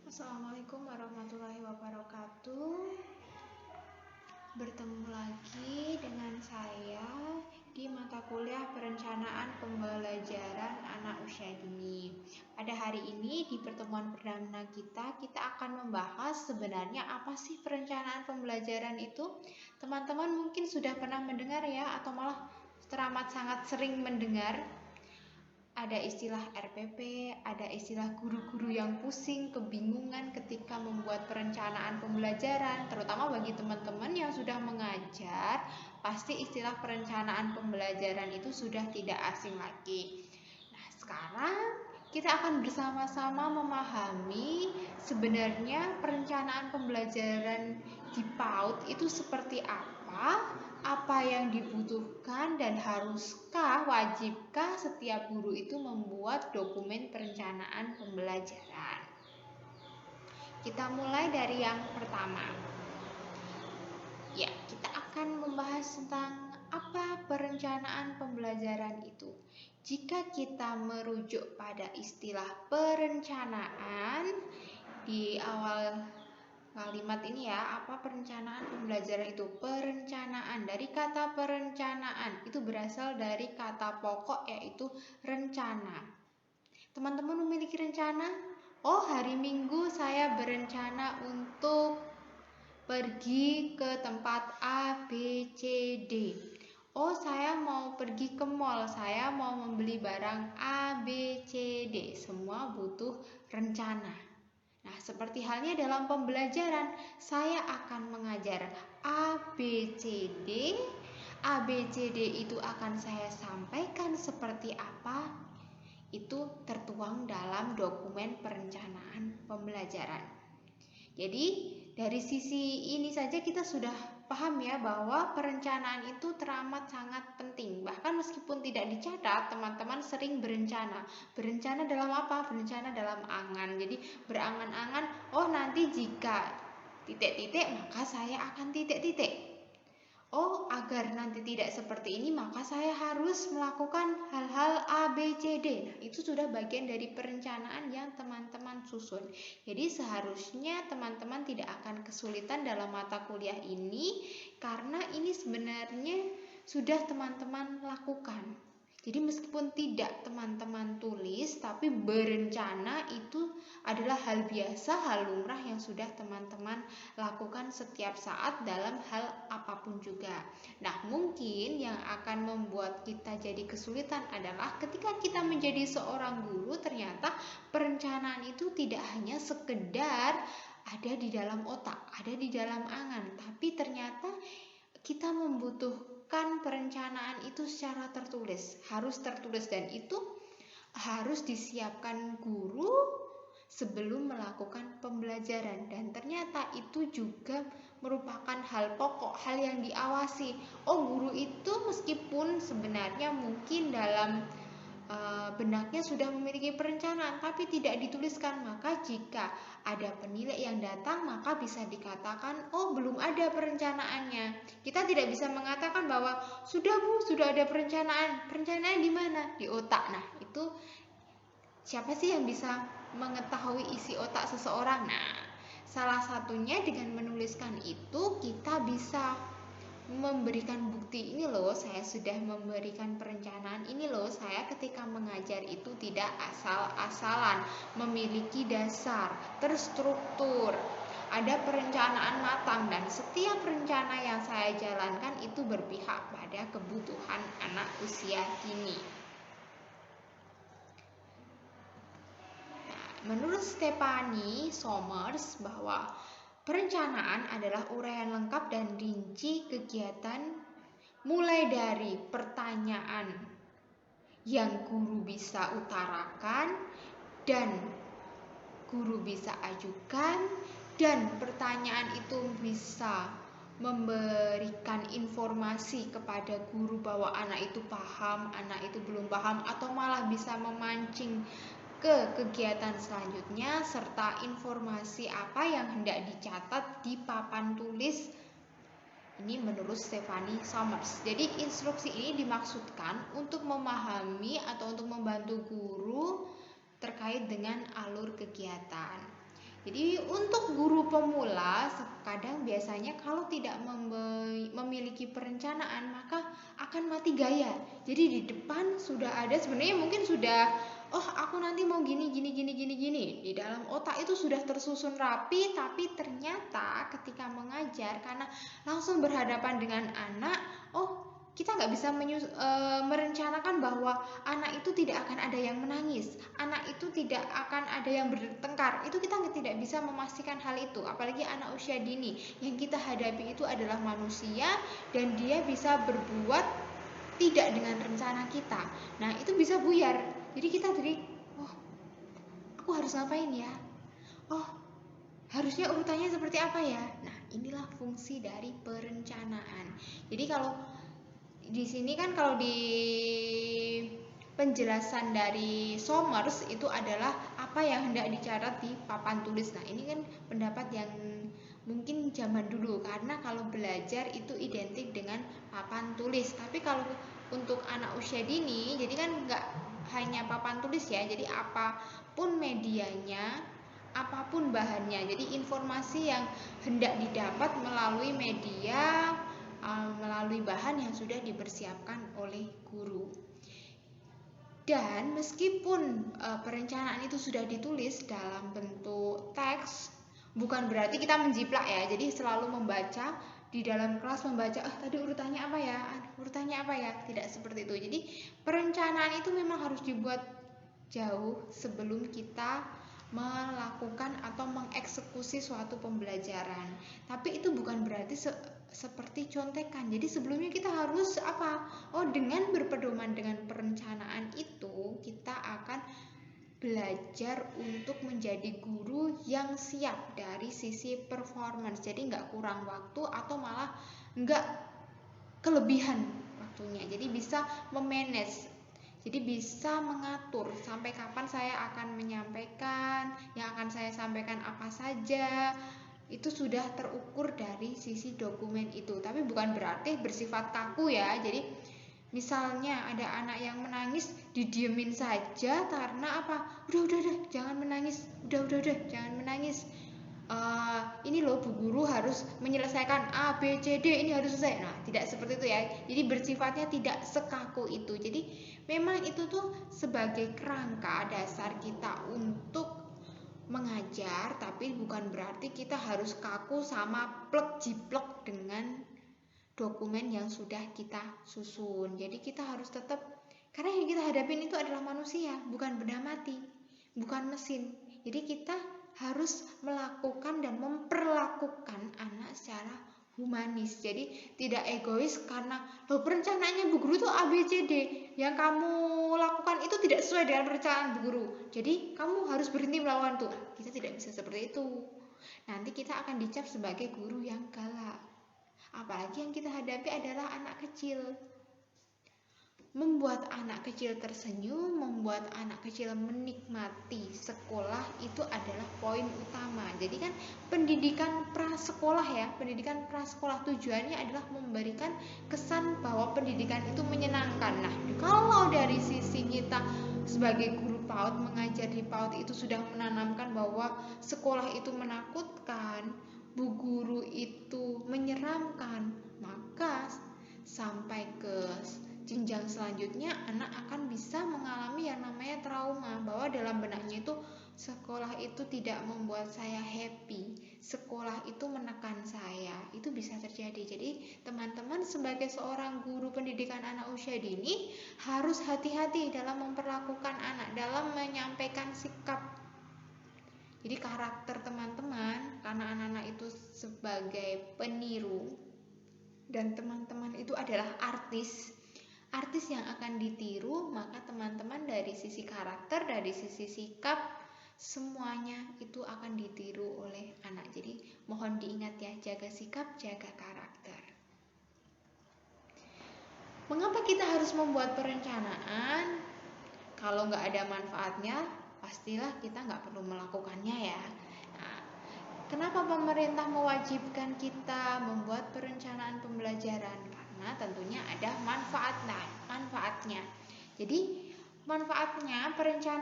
Assalamualaikum warahmatullahi wabarakatuh. Bertemu lagi dengan saya di mata kuliah perencanaan pembelajaran anak usia dini. Pada hari ini di pertemuan perdana kita akan membahas sebenarnya apa sih perencanaan pembelajaran itu. Teman-teman mungkin sudah pernah mendengar ya, atau malah teramat sangat sering mendengar. Ada istilah RPP, ada istilah guru-guru yang pusing, kebingungan ketika membuat perencanaan pembelajaran, terutama bagi teman-teman yang sudah mengajar, pasti istilah perencanaan pembelajaran itu sudah tidak asing lagi. Nah, sekarang kita akan bersama-sama memahami sebenarnya perencanaan pembelajaran di PAUD itu seperti apa yang dibutuhkan, dan haruskah, wajibkah setiap guru itu membuat dokumen perencanaan pembelajaran. Kita mulai dari yang pertama. Ya, kita akan membahas tentang apa perencanaan pembelajaran itu. Jika kita merujuk pada istilah perencanaan di awal kalimat ini ya, apa perencanaan pembelajaran itu? Perencanaan, dari kata perencanaan itu berasal dari kata pokok yaitu rencana. Teman-teman memiliki rencana? Oh, hari Minggu saya berencana untuk pergi ke tempat A, B, C, D. Oh, saya mau pergi ke mall, saya mau membeli barang A, B, C, D. Semua butuh rencana. Nah, seperti halnya dalam pembelajaran, saya akan mengajar A, B, C, D. A, B, C, D itu akan saya sampaikan seperti apa? Itu tertuang dalam dokumen perencanaan pembelajaran. Jadi, dari sisi ini saja kita sudah paham ya bahwa perencanaan itu teramat sangat penting. Bahkan meskipun tidak dicatat, teman-teman sering berencana. Berencana dalam apa? Berencana dalam angan. Jadi berangan-angan, oh nanti jika titik-titik maka saya akan titik-titik. Oh, agar nanti tidak seperti ini maka saya harus melakukan hal-hal A, B, C, D. Nah, itu sudah bagian dari perencanaan yang teman-teman susun. Jadi seharusnya teman-teman tidak akan kesulitan dalam mata kuliah ini, karena ini sebenarnya sudah teman-teman lakukan. Jadi meskipun tidak teman-teman tulis, tapi berencana itu adalah hal biasa, hal lumrah yang sudah teman-teman lakukan setiap saat dalam hal apapun juga. Nah, mungkin yang akan membuat kita jadi kesulitan adalah ketika kita menjadi seorang guru, ternyata perencanaan itu tidak hanya sekedar ada di dalam otak, ada di dalam angan, tapi ternyata kita membutuhkan perencanaan itu secara tertulis, harus tertulis, dan itu harus disiapkan guru sebelum melakukan pembelajaran, dan ternyata itu juga merupakan hal pokok, hal yang diawasi. Oh, guru itu meskipun sebenarnya mungkin dalam benaknya sudah memiliki perencanaan tapi tidak dituliskan, maka jika ada penilai yang datang maka bisa dikatakan oh belum ada perencanaannya. Kita tidak bisa mengatakan bahwa sudah Bu, sudah ada perencanaan. Perencanaan di mana? Di otak. Nah, itu siapa sih yang bisa mengetahui isi otak seseorang? Nah, salah satunya dengan menuliskan itu kita bisa memberikan bukti, ini loh saya sudah memberikan perencanaan, ini loh saya ketika mengajar itu tidak asal-asalan, memiliki dasar, terstruktur, ada perencanaan matang, dan setiap rencana yang saya jalankan itu berpihak pada kebutuhan anak usia dini. Menurut Stephanie Somers bahwa perencanaan adalah uraian lengkap dan rinci kegiatan mulai dari pertanyaan yang guru bisa utarakan dan guru bisa ajukan, dan pertanyaan itu bisa memberikan informasi kepada guru bahwa anak itu paham, anak itu belum paham, atau malah bisa memancing ke kegiatan selanjutnya, serta informasi apa yang hendak dicatat di papan tulis. Ini menurut Stephanie Somers. Jadi instruksi ini dimaksudkan untuk memahami atau untuk membantu guru terkait dengan alur kegiatan. Jadi untuk guru pemula kadang biasanya kalau tidak memiliki perencanaan maka akan mati gaya. Jadi di depan sudah ada sebenarnya mungkin sudah aku nanti mau gini. Di dalam otak itu sudah tersusun rapi, tapi ternyata ketika mengajar karena langsung berhadapan dengan anak, kita nggak bisa merencanakan bahwa anak itu tidak akan ada yang menangis, anak itu tidak akan ada yang bertengkar. Itu kita tidak bisa memastikan hal itu, apalagi anak usia dini. Yang kita hadapi itu adalah manusia dan dia bisa berbuat tidak dengan rencana kita. Nah, itu bisa buyar. Jadi kita aku harus ngapain ya? Harusnya urutannya seperti apa ya? Nah, inilah fungsi dari perencanaan. Jadi kalau di sini kan kalau di penjelasan dari Somers itu adalah apa yang hendak dicatat di papan tulis. Nah, ini kan pendapat yang mungkin zaman dulu karena kalau belajar itu identik dengan papan tulis. Tapi kalau untuk anak usia dini, jadi kan nggak hanya papan tulis ya. Jadi apapun medianya, apapun bahannya. Jadi informasi yang hendak didapat melalui media, melalui bahan yang sudah dipersiapkan oleh guru. Dan meskipun perencanaan itu sudah ditulis dalam bentuk teks, bukan berarti kita menjiplak ya. Jadi selalu membaca di dalam kelas, membaca tadi urutannya apa ya, tidak seperti itu. Jadi perencanaan itu memang harus dibuat jauh sebelum kita melakukan atau mengeksekusi suatu pembelajaran. Tapi itu bukan berarti seperti contekan. Jadi sebelumnya kita harus dengan berpedoman dengan perencanaan itu kita akan belajar untuk menjadi guru yang siap dari sisi performance. Jadi nggak kurang waktu atau malah nggak kelebihan waktunya. Jadi bisa memanage. Jadi bisa mengatur sampai kapan saya akan menyampaikan, yang akan saya sampaikan apa saja, itu sudah terukur dari sisi dokumen itu. Tapi bukan berarti bersifat kaku ya. Jadi misalnya ada anak yang menangis, didiemin saja karena udah jangan menangis, udah jangan menangis. Ini loh Bu Guru harus menyelesaikan A, B, C, D, ini harus selesai. Nah, tidak seperti itu ya. Jadi bersifatnya tidak sekaku itu. Jadi memang itu tuh sebagai kerangka dasar kita untuk mengajar, tapi bukan berarti kita harus kaku sama plek jiplek dengan dokumen yang sudah kita susun. Jadi kita harus tetap, karena yang kita hadapin itu adalah manusia, bukan benda mati, bukan mesin. Jadi kita harus melakukan dan memperlakukan anak secara humanis. Jadi tidak egois karena perencanaannya Bu Guru itu A, B, C, D. Yang kamu lakukan itu tidak sesuai dengan perencanaan Bu Guru. Jadi kamu harus berhenti melakukan itu. Kita tidak bisa seperti itu. Nanti kita akan dicap sebagai guru yang galak. Apalagi yang kita hadapi adalah anak kecil. Membuat anak kecil tersenyum, membuat anak kecil menikmati sekolah itu adalah poin utama. Jadi kan pendidikan prasekolah ya, pendidikan prasekolah tujuannya adalah memberikan kesan bahwa pendidikan itu menyenangkan. Nah, kalau dari sisi kita sebagai guru PAUD, mengajar di PAUD itu sudah menanamkan bahwa sekolah itu menakutkan, Bu Guru itu menyeramkan, maka sampai ke jenjang selanjutnya anak akan bisa mengalami yang namanya trauma, bahwa dalam benaknya itu sekolah itu tidak membuat saya happy, sekolah itu menekan saya. Itu bisa terjadi. Jadi teman-teman sebagai seorang guru pendidikan anak usia dini harus hati-hati dalam memperlakukan anak, dalam menyampaikan sikap. Jadi karakter teman-teman, karena anak-anak itu sebagai peniru dan teman-teman itu adalah artis yang akan ditiru, maka teman-teman dari sisi karakter, dari sisi sikap, semuanya itu akan ditiru oleh anak. Jadi mohon diingat ya, jaga sikap, jaga karakter. Mengapa kita harus membuat perencanaan? Kalau nggak ada manfaatnya, pastilah kita nggak perlu melakukannya ya. Nah, kenapa pemerintah mewajibkan kita membuat perencanaan pembelajaran? Karena tentunya ada manfaatnya. Jadi manfaatnya perencanaan